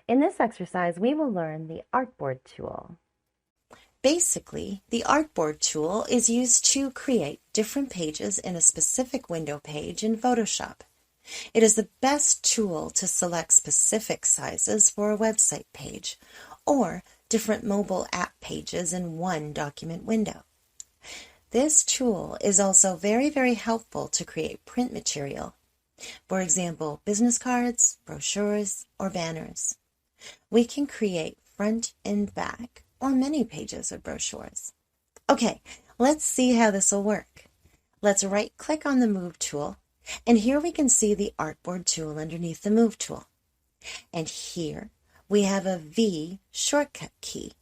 In this exercise, we will learn the Artboard tool. Basically, the Artboard tool is used to create different pages in a specific window page in Photoshop. It is the best tool to select specific sizes for a website page or different mobile app pages in one document window. This tool is also very helpful to create print material. For example, business cards, brochures, or banners. We can create front and back or many pages of brochures. Okay, let's see how this will work. Let's right-click on the Move tool, and here we can see the Artboard tool underneath the Move tool. And here we have a V shortcut key.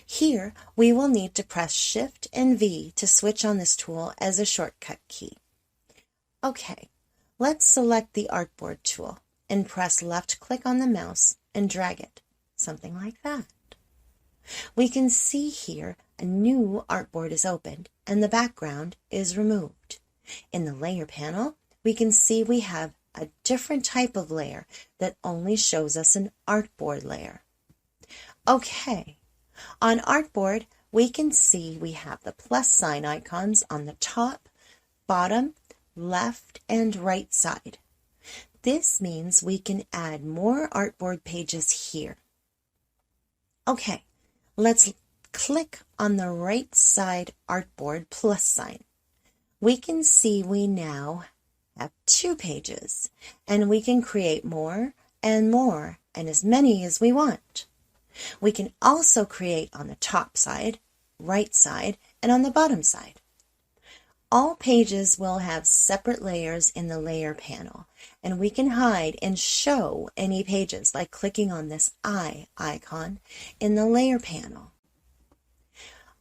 Here we will need to press Shift and V to switch on this tool as a shortcut key. Okay, let's select the Artboard tool and press left-click on the mouse and drag it, something like that. We can see here a new artboard is opened and the background is removed. In the layer panel, we can see we have a different type of layer that only shows us an artboard layer. Okay, on Artboard, we can see we have the plus sign icons on the top, bottom, left, and right side. This means we can add more artboard pages here. Okay, let's click on the right side artboard plus sign. We can see we now have 2 pages, and we can create more and as many as we want. We can also create on the top side, right side, and on the bottom side. All pages will have separate layers in the layer panel, and we can hide and show any pages by clicking on this eye icon in the layer panel.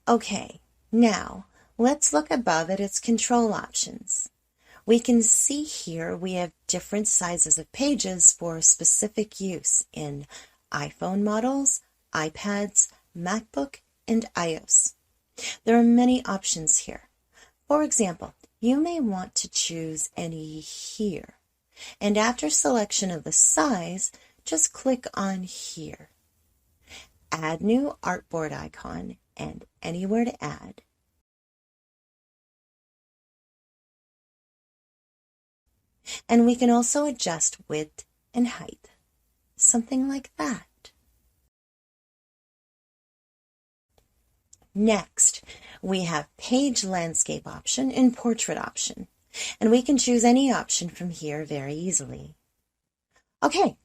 Okay, now let's look above at its control options. We can see here we have different sizes of pages for specific use in iPhone models, iPads, MacBook, and iOS. There are many options here. For example, you may want to choose any here, and after selection of the size, just click on here. Add new artboard icon and anywhere to add. And we can also adjust width and height, something like that. Next, we have Page Landscape option and Portrait option, and we can choose any option from here very easily. Okay,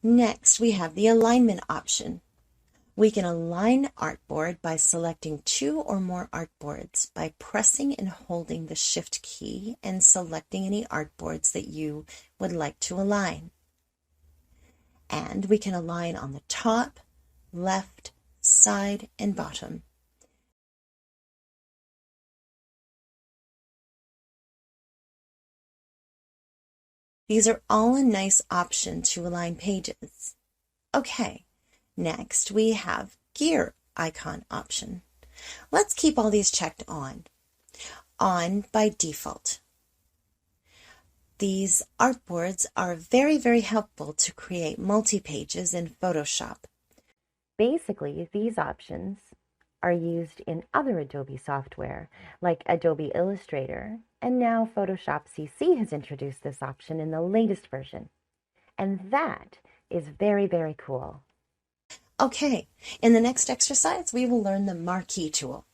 next we have the Alignment option. We can align artboard by selecting 2 or more artboards by pressing and holding the Shift key and selecting any artboards that you would like to align. And we can align on the top, left, side, and bottom. These are all a nice option to align pages. Okay, next we have Gear icon option. Let's keep all these checked on by default. These artboards are very helpful to create multi-pages in Photoshop. Basically, these options are used in other Adobe software like Adobe Illustrator, and now Photoshop CC has introduced this option in the latest version. And that is very cool. Okay, in the next exercise, we will learn the Marquee tool.